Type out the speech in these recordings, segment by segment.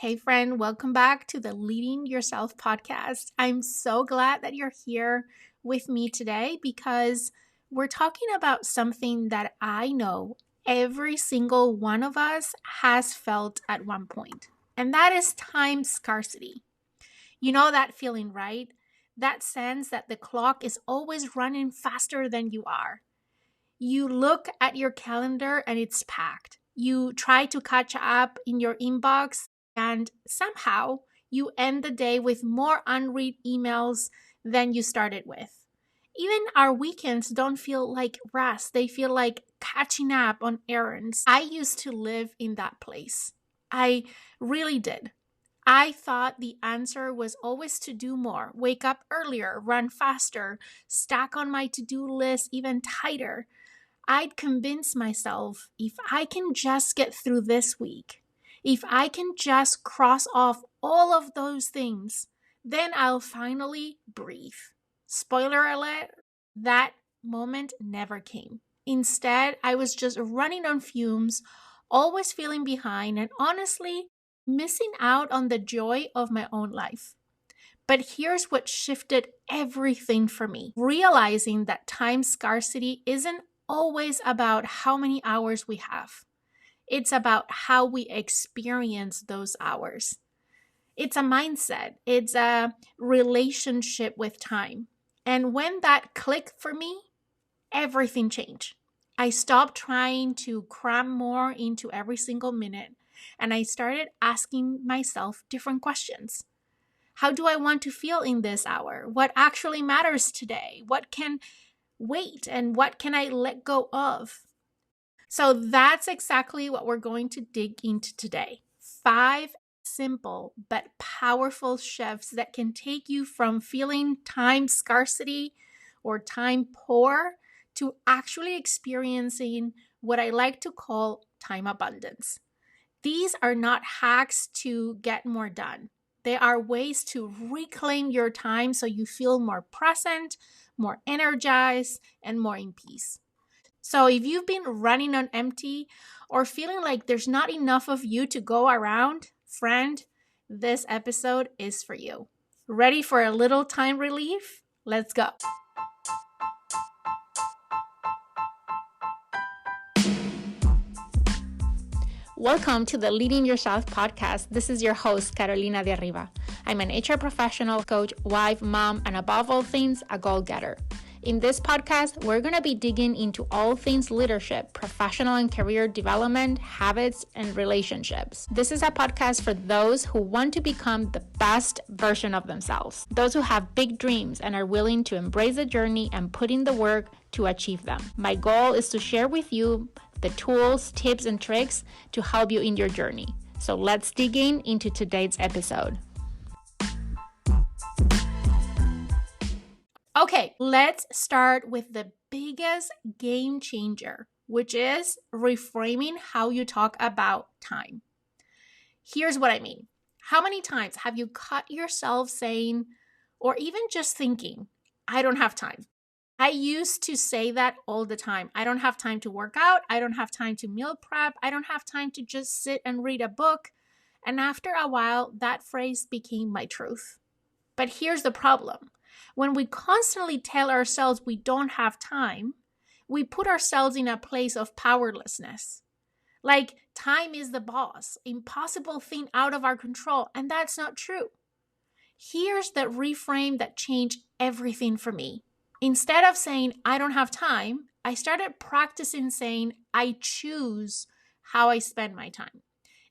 Hey friend, welcome back to the Leading Yourself podcast. I'm so glad that you're here with me today because we're talking about something that I know every single one of us has felt at one point, and that is time scarcity. You know that feeling, right? That sense that the clock is always running faster than you are. You look at your calendar and it's packed. You try to catch up in your inbox and somehow you end the day with more unread emails than you started with. Even our weekends don't feel like rest. They feel like catching up on errands. I used to live in that place. I really did. I thought the answer was always to do more, wake up earlier, run faster, stack on my to-do list even tighter. I'd convince myself if I can just get through this week, if I can just cross off all of those things, then I'll finally breathe. Spoiler alert, that moment never came. Instead, I was just running on fumes, always feeling behind, and honestly, missing out on the joy of my own life. But here's what shifted everything for me. Realizing that time scarcity isn't always about how many hours we have. It's about how we experience those hours. It's a mindset. It's a relationship with time. And when that clicked for me, everything changed. I stopped trying to cram more into every single minute, and I started asking myself different questions. How do I want to feel in this hour? What actually matters today? What can wait and what can I let go of? So that's exactly what we're going to dig into today. 5 simple but powerful shifts that can take you from feeling time scarcity or time poor to actually experiencing what I like to call time abundance. These are not hacks to get more done. They are ways to reclaim your time so you feel more present, more energized, and more in peace. So if you've been running on empty or feeling like there's not enough of you to go around, friend, this episode is for you. Ready for a little time relief? Let's go. Welcome to the Leading Yourself podcast. This is your host, Carolina de Arriba. I'm an HR professional, coach, wife, mom, and above all things, a goal-getter. In this podcast, we're going to be digging into all things leadership, professional and career development, habits, and relationships. This is a podcast for those who want to become the best version of themselves, those who have big dreams and are willing to embrace the journey and put in the work to achieve them. My goal is to share with you the tools, tips, and tricks to help you in your journey. So let's dig into today's episode. Okay, let's start with the biggest game changer, which is reframing how you talk about time. Here's what I mean. How many times have you caught yourself saying, or even just thinking, I don't have time? I used to say that all the time. I don't have time to work out. I don't have time to meal prep. I don't have time to just sit and read a book. And after a while, that phrase became my truth. But here's the problem. When we constantly tell ourselves we don't have time, we put ourselves in a place of powerlessness. Like time is the boss, impossible thing out of our control, and that's not true. Here's the reframe that changed everything for me. Instead of saying, I don't have time, I started practicing saying, I choose how I spend my time.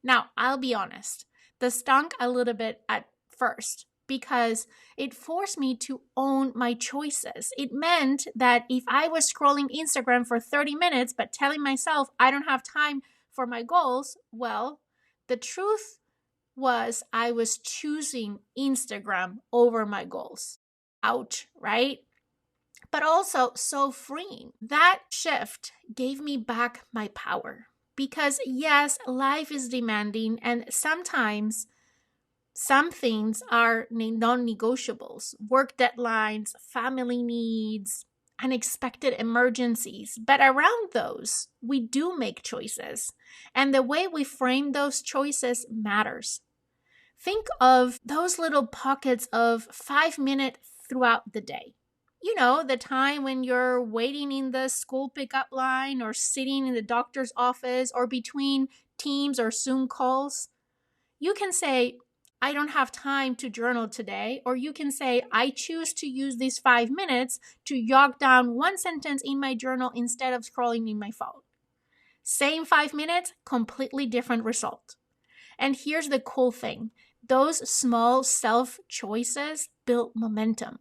Now, I'll be honest, this stunk a little bit at first because it forced me to own my choices. It meant that if I was scrolling Instagram for 30 minutes, but telling myself I don't have time for my goals, well, the truth was I was choosing Instagram over my goals. Ouch, right? But also so freeing. That shift gave me back my power. Because yes, life is demanding and sometimes some things are non-negotiables. Work deadlines, family needs, unexpected emergencies. But around those, we do make choices. And the way we frame those choices matters. Think of those little pockets of 5 minutes throughout the day. You know, the time when you're waiting in the school pickup line or sitting in the doctor's office or between Teams or Zoom calls. You can say, I don't have time to journal today, or you can say, I choose to use these 5 minutes to jot down one sentence in my journal instead of scrolling in my phone. Same 5 minutes, completely different result. And here's the cool thing. Those small self choices build momentum.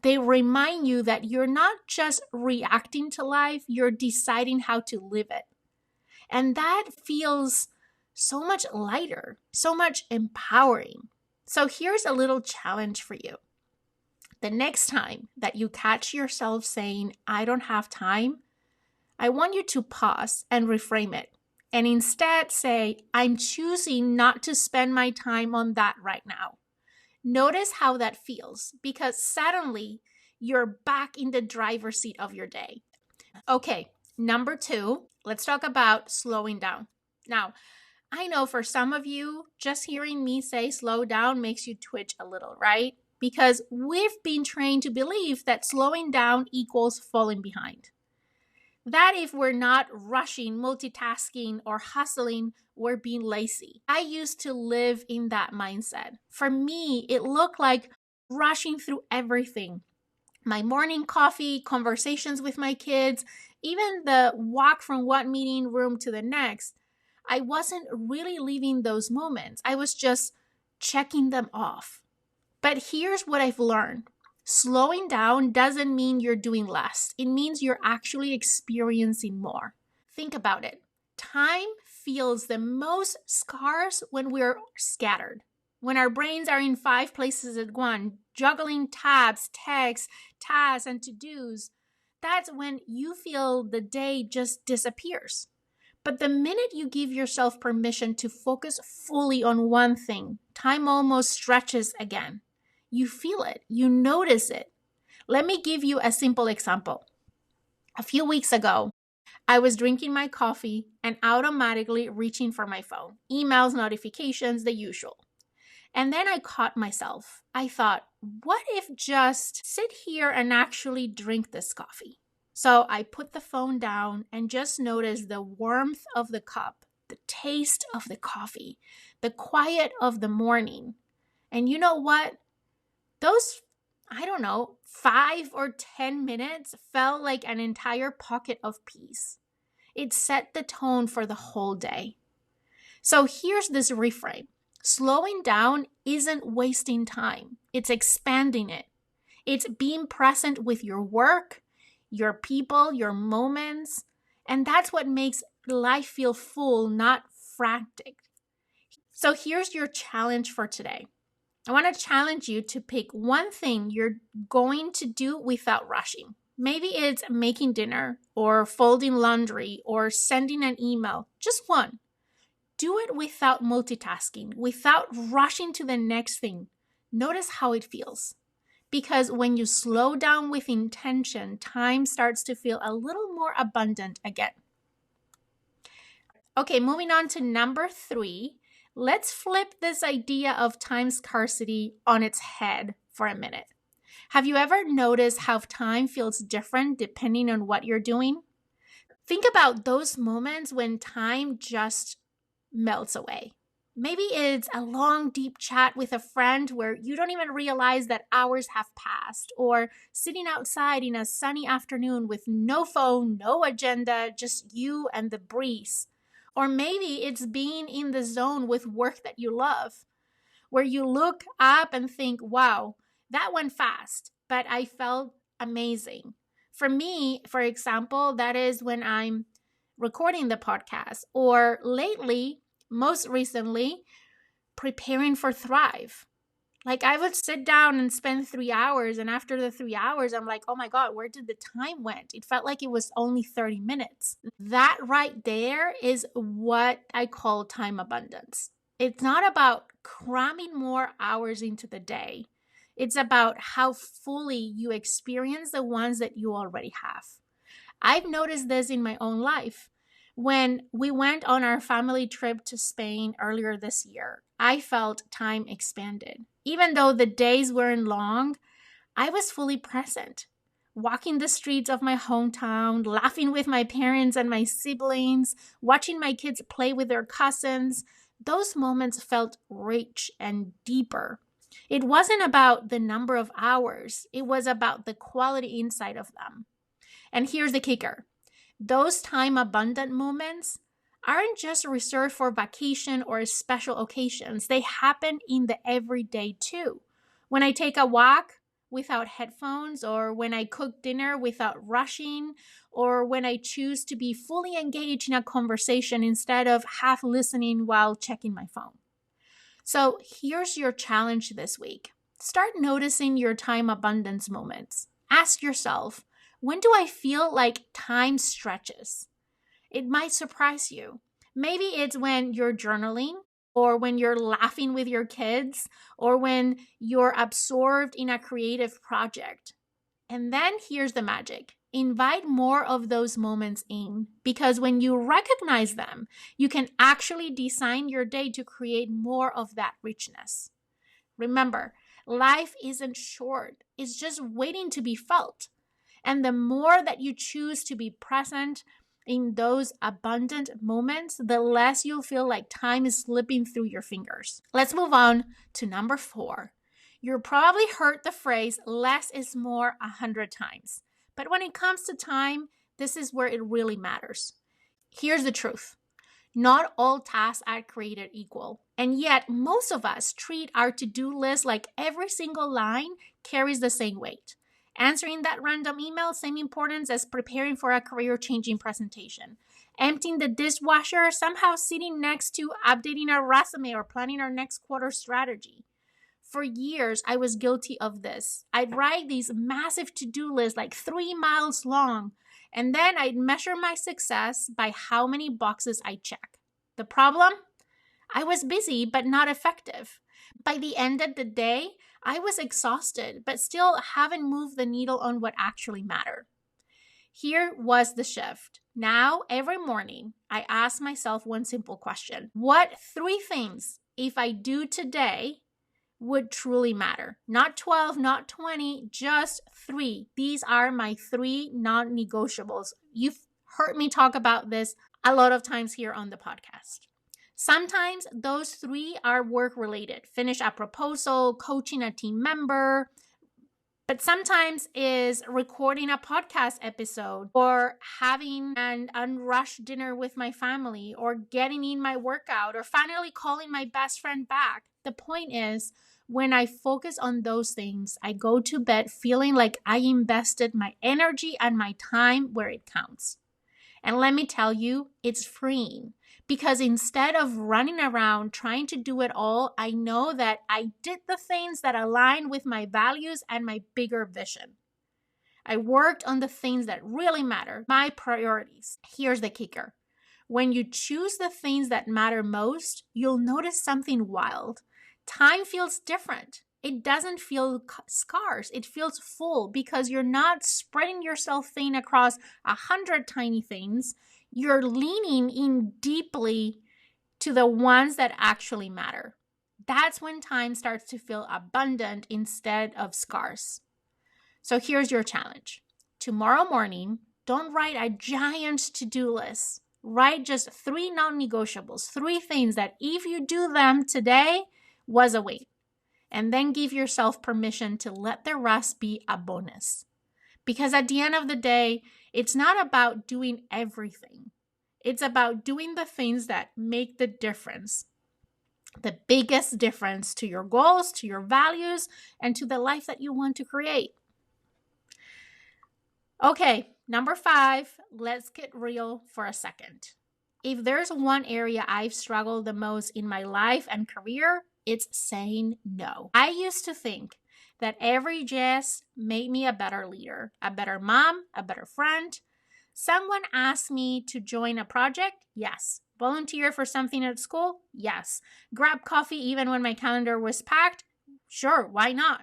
They remind you that you're not just reacting to life, you're deciding how to live it. And that feels so much lighter, so much empowering. So here's a little challenge for you. The next time that you catch yourself saying, I don't have time, I want you to pause and reframe it. And instead say, I'm choosing not to spend my time on that right now. Notice how that feels, because suddenly you're back in the driver's seat of your day. Okay, number 2, let's talk about slowing down. Now, I know for some of you, just hearing me say slow down makes you twitch a little, right? Because we've been trained to believe that slowing down equals falling behind. That if we're not rushing, multitasking, or hustling, we're being lazy. I used to live in that mindset. For me, it looked like rushing through everything. My morning coffee, conversations with my kids, even the walk from one meeting room to the next. I wasn't really living those moments. I was just checking them off. But here's what I've learned. Slowing down doesn't mean you're doing less. It means you're actually experiencing more. Think about it. Time feels the most scarce when we're scattered. When our brains are in 5 places at once, juggling tabs, texts, tasks, and to-dos, that's when you feel the day just disappears. But the minute you give yourself permission to focus fully on one thing, time almost stretches again. You feel it. You notice it. Let me give you a simple example. A few weeks ago, I was drinking my coffee and automatically reaching for my phone. Emails, notifications, the usual. And then I caught myself. I thought, what if just sit here and actually drink this coffee? So I put the phone down and just noticed the warmth of the cup, the taste of the coffee, the quiet of the morning. And you know what? Those, 5 or 10 minutes felt like an entire pocket of peace. It set the tone for the whole day. So here's this reframe. Slowing down isn't wasting time. It's expanding it. It's being present with your work, your people, your moments. And that's what makes life feel full, not frantic. So here's your challenge for today. I want to challenge you to pick one thing you're going to do without rushing. Maybe it's making dinner or folding laundry or sending an email. Just one. Do it without multitasking, without rushing to the next thing. Notice how it feels. Because when you slow down with intention, time starts to feel a little more abundant again. Okay, moving on to number 3. Let's flip this idea of time scarcity on its head for a minute. Have you ever noticed how time feels different depending on what you're doing? Think about those moments when time just melts away. Maybe it's a long, deep chat with a friend where you don't even realize that hours have passed, or sitting outside in a sunny afternoon with no phone, no agenda, just you and the breeze. Or maybe it's being in the zone with work that you love, where you look up and think, wow, that went fast, but I felt amazing. For me, for example, that is when I'm recording the podcast, or lately, most recently, preparing for Thrive. Like I would sit down and spend 3 hours, and after the 3 hours, I'm like, oh my God, where did the time went? It felt like it was only 30 minutes. That right there is what I call time abundance. It's not about cramming more hours into the day. It's about how fully you experience the ones that you already have. I've noticed this in my own life. When we went on our family trip to Spain earlier this year, I felt time expanded. Even though the days weren't long, I was fully present, walking the streets of my hometown, laughing with my parents and my siblings, watching my kids play with their cousins. Those moments felt rich and deeper. It wasn't about the number of hours, it was about the quality inside of them. And here's the kicker: those time abundant moments aren't just reserved for vacation or special occasions, they happen in the everyday too. When I take a walk without headphones, or when I cook dinner without rushing, or when I choose to be fully engaged in a conversation instead of half listening while checking my phone. So here's your challenge this week. Start noticing your time abundance moments. Ask yourself, when do I feel like time stretches? It might surprise you. Maybe it's when you're journaling, or when you're laughing with your kids, or when you're absorbed in a creative project. And then here's the magic: invite more of those moments in, because when you recognize them, you can actually design your day to create more of that richness. Remember, life isn't short, it's just waiting to be felt. And the more that you choose to be present in those abundant moments, the less you'll feel like time is slipping through your fingers. Let's move on to number 4. You'll probably heard the phrase less is more 100 times. But when it comes to time, this is where it really matters. Here's the truth: not all tasks are created equal. And yet, most of us treat our to-do list like every single line carries the same weight. Answering that random email, same importance as preparing for a career-changing presentation. Emptying the dishwasher, somehow sitting next to updating our resume or planning our next quarter strategy. For years, I was guilty of this. I'd write these massive to-do lists, like 3 miles long, and then I'd measure my success by how many boxes I check. The problem? I was busy but not effective. By the end of the day, I was exhausted, but still haven't moved the needle on what actually mattered. Here was the shift. Now, every morning, I ask myself one simple question: what 3 things, if I do today, would truly matter? Not 12, not 20, just 3. These are my 3 non-negotiables. You've heard me talk about this a lot of times here on the podcast. Sometimes those 3 are work related: finish a proposal, coaching a team member. But sometimes is recording a podcast episode, or having an unrushed dinner with my family, or getting in my workout, or finally calling my best friend back. The point is, when I focus on those things, I go to bed feeling like I invested my energy and my time where it counts. And let me tell you, it's freeing. Because instead of running around trying to do it all, I know that I did the things that align with my values and my bigger vision. I worked on the things that really matter, my priorities. Here's the kicker: when you choose the things that matter most, you'll notice something wild. Time feels different. It doesn't feel scarce. It feels full, because you're not spreading yourself thin across 100 tiny things. You're leaning in deeply to the ones that actually matter. That's when time starts to feel abundant instead of scarce. So here's your challenge. Tomorrow morning, don't write a giant to-do list. Write just 3 non-negotiables, 3 things that if you do them today was a win. And then give yourself permission to let the rest be a bonus. Because at the end of the day, it's not about doing everything. It's about doing the things that make the difference. The biggest difference to your goals, to your values, and to the life that you want to create. Okay, number 5, let's get real for a second. If there's one area I've struggled the most in my life and career, it's saying no. I used to think that every yes made me a better leader, a better mom, a better friend. Someone asked me to join a project? Yes. Volunteer for something at school? Yes. Grab coffee even when my calendar was packed? Sure, why not?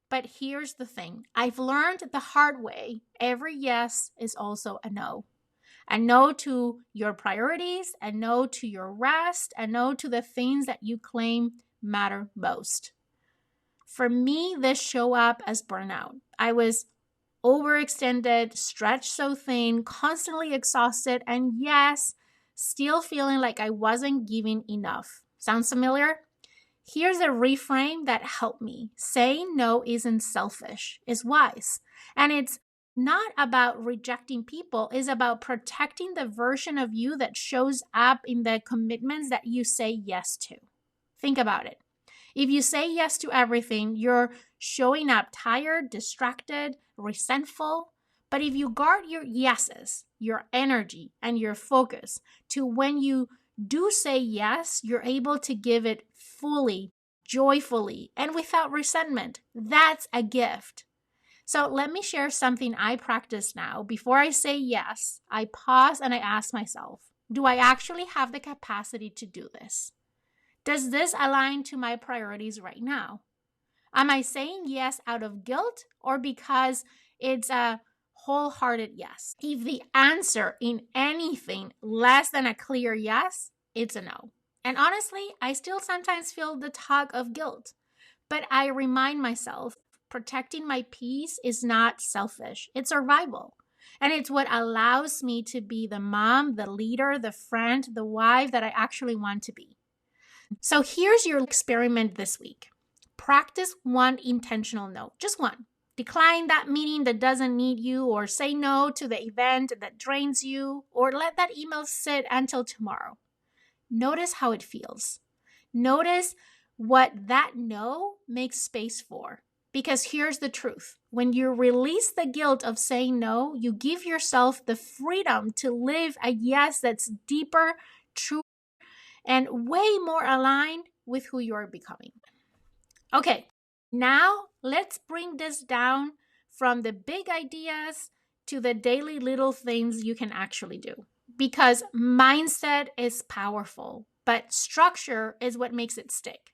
But here's the thing. I've learned the hard way. Every yes is also a no. A no to your priorities, a no to your rest, a no to the things that you claim matter most. For me, this showed up as burnout. I was overextended, stretched so thin, constantly exhausted, and yes, still feeling like I wasn't giving enough. Sounds familiar? Here's a reframe that helped me. Saying no isn't selfish, it's wise. And it's not about rejecting people, it's about protecting the version of you that shows up in the commitments that you say yes to. Think about it. If you say yes to everything, you're showing up tired, distracted, resentful. But if you guard your yeses, your energy, and your focus to when you do say yes, you're able to give it fully, joyfully, and without resentment. That's a gift. So let me share something I practice now. Before I say yes, I pause and I ask myself, do I actually have the capacity to do this? Does this align to my priorities right now? Am I saying yes out of guilt or because it's a wholehearted yes? If the answer in anything less than a clear yes, it's a no. And honestly, I still sometimes feel the tug of guilt, but I remind myself protecting my peace is not selfish, it's survival. And it's what allows me to be the mom, the leader, the friend, the wife that I actually want to be. So here's your experiment this week. Practice one intentional no, just one. Decline that meeting that doesn't need you, or say no to the event that drains you, or let that email sit until tomorrow. Notice how it feels. Notice what that no makes space for. Because here's the truth. When you release the guilt of saying no, you give yourself the freedom to live a yes that's deeper, truer, and way more aligned with who you're becoming. Okay, now let's bring this down from the big ideas to the daily little things you can actually do. Because mindset is powerful, but structure is what makes it stick.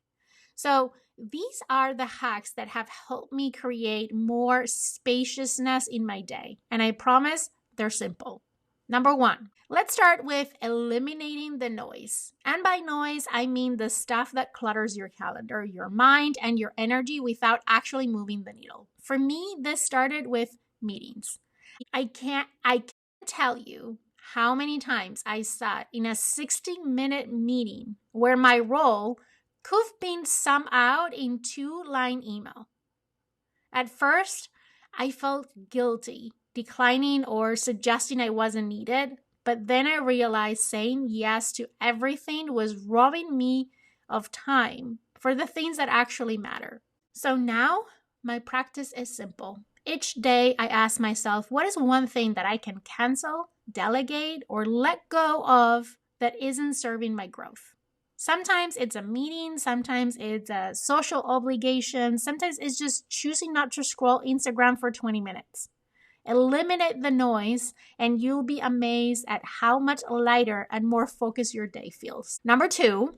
So these are the hacks that have helped me create more spaciousness in my day. And I promise they're simple. Number one, let's start with eliminating the noise. And by noise, I mean the stuff that clutters your calendar, your mind, and your energy without actually moving the needle. For me, this started with meetings. I can't tell you how many times I sat in a 60-minute meeting where my role could have been summed out in 2-line email. At first, I felt guilty declining or suggesting I wasn't needed, but then I realized saying yes to everything was robbing me of time for the things that actually matter. So now my practice is simple. Each day I ask myself, what is one thing that I can cancel, delegate, or let go of that isn't serving my growth? Sometimes it's a meeting, sometimes it's a social obligation, sometimes it's just choosing not to scroll Instagram for 20 minutes. Eliminate the noise, and you'll be amazed at how much lighter and more focused your day feels. Number two,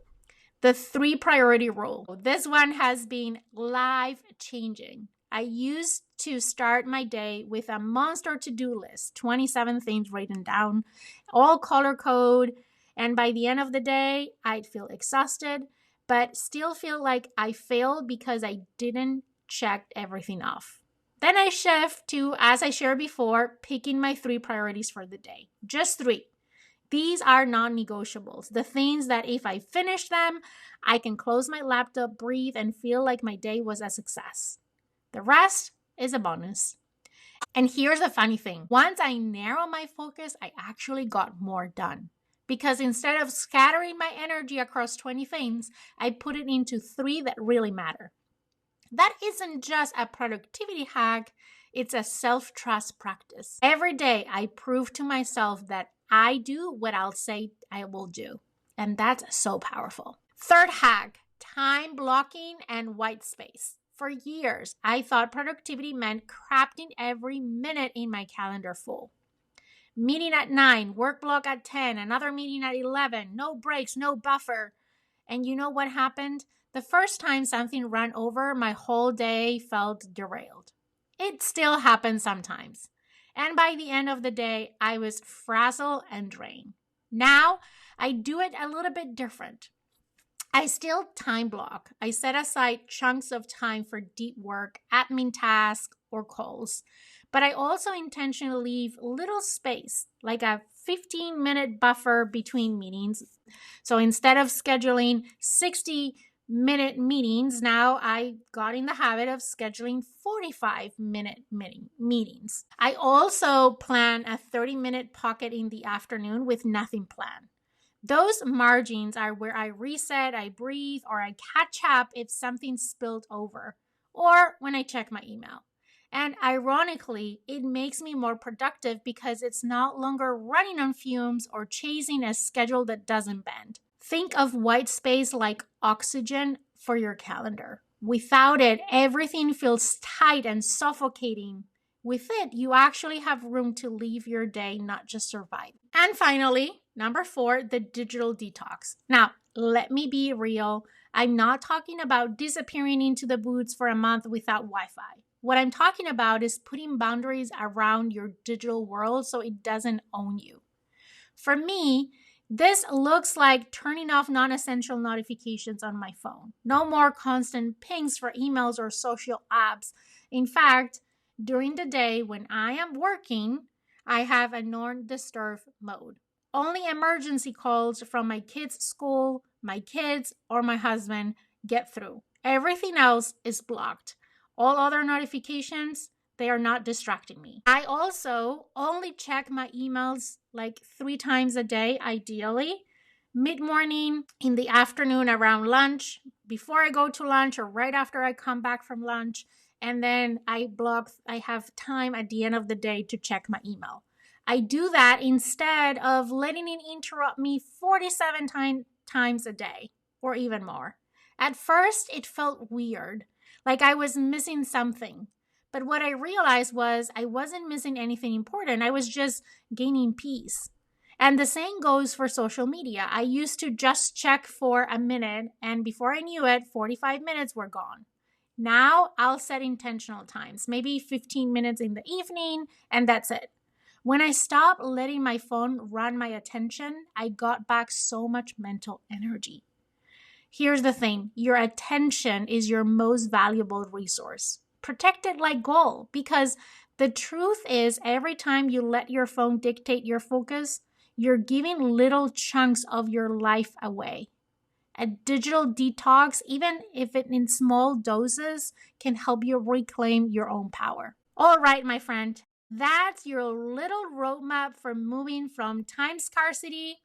the 3 priority rule. This one has been life changing. I used to start my day with a monster to-do list, 27 things written down, all color code. And by the end of the day, I'd feel exhausted, but still feel like I failed because I didn't check everything off. Then I shift to, as I shared before, picking my 3 priorities for the day. Just 3. These are non-negotiables. The things that if I finish them, I can close my laptop, breathe, and feel like my day was a success. The rest is a bonus. And here's the funny thing. Once I narrow my focus, I actually got more done. Because instead of scattering my energy across 20 things, I put it into 3 that really matter. That isn't just a productivity hack, it's a self-trust practice. Every day, I prove to myself that I do what I'll say I will do. And that's so powerful. Third hack, time blocking and white space. For years, I thought productivity meant crafting every minute in my calendar full. Meeting at 9, work block at 10, another meeting at 11, no breaks, no buffer. And you know what happened? The first time something ran over, my whole day felt derailed. It still happens sometimes. And by the end of the day, I was frazzled and drained. Now, I do it a little bit different. I still time block. I set aside chunks of time for deep work, admin tasks, or calls. But I also intentionally leave little space, like a 15-minute buffer between meetings. So instead of scheduling 60-minute meetings, now I got in the habit of scheduling 45-minute meetings. I also plan a 30-minute pocket in the afternoon with nothing planned. Those margins are where I reset, I breathe, or I catch up if something spilled over, or when I check my email. And ironically, it makes me more productive because it's no longer running on fumes or chasing a schedule that doesn't bend. Think of white space like oxygen for your calendar. Without it, everything feels tight and suffocating. With it, you actually have room to live your day, not just survive. And finally, number 4, the digital detox. Now, let me be real. I'm not talking about disappearing into the woods for a month without Wi-Fi. What I'm talking about is putting boundaries around your digital world so it doesn't own you. For me, this looks like turning off non-essential notifications on my phone. No more constant pings for emails or social apps. In fact, during the day when I am working, I have a non-disturb mode. Only emergency calls from my kids' school, my kids, or my husband get through. Everything else is blocked. All other notifications, they are not distracting me. I also only check my emails like 3 times a day, ideally. Mid-morning, in the afternoon around lunch, before I go to lunch, or right after I come back from lunch. And then I have time at the end of the day to check my email. I do that instead of letting it interrupt me 47 times a day or even more. At first, it felt weird, like I was missing something. But what I realized was I wasn't missing anything important. I was just gaining peace. And the same goes for social media. I used to just check for a minute, and before I knew it, 45 minutes were gone. Now I'll set intentional times, maybe 15 minutes in the evening, and that's it. When I stopped letting my phone run my attention, I got back so much mental energy. Here's the thing, your attention is your most valuable resource. Protect it like gold, because the truth is every time you let your phone dictate your focus, you're giving little chunks of your life away. A digital detox, even if it in small doses, can help you reclaim your own power. All right, my friend, that's your little roadmap for moving from time scarcity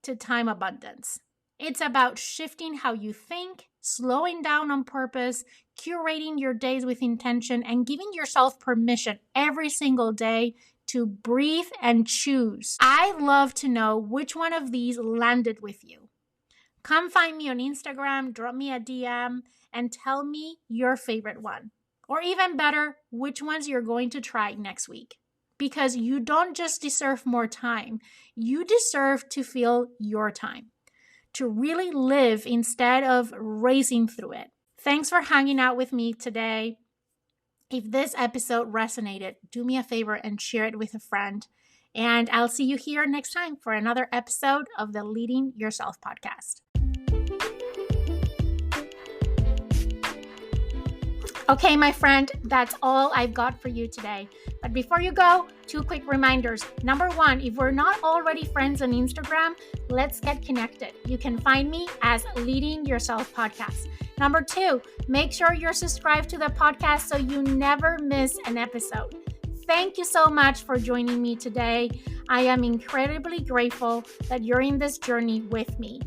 to time abundance. It's about shifting how you think, slowing down on purpose, curating your days with intention, and giving yourself permission every single day to breathe and choose. I'd love to know which one of these landed with you. Come find me on Instagram, drop me a DM, and tell me your favorite one. Or even better, which ones you're going to try next week. Because you don't just deserve more time, you deserve to feel your time. To really live instead of racing through it. Thanks for hanging out with me today. If this episode resonated, do me a favor and share it with a friend. And I'll see you here next time for another episode of the Leading Yourself podcast. Okay, my friend, that's all I've got for you today. But before you go, 2 quick reminders. Number 1, if we're not already friends on Instagram, let's get connected. You can find me as Leading Yourself Podcast. Number 2, make sure you're subscribed to the podcast so you never miss an episode. Thank you so much for joining me today. I am incredibly grateful that you're in this journey with me.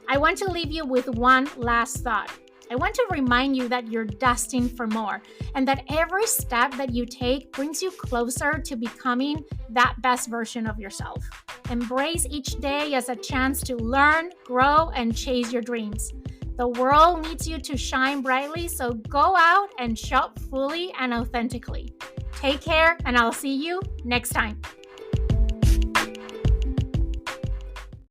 I want to leave you with one last thought. I want to remind you that you're destined for more and that every step that you take brings you closer to becoming that best version of yourself. Embrace each day as a chance to learn, grow, and chase your dreams. The world needs you to shine brightly, so go out and show up fully and authentically. Take care, and I'll see you next time.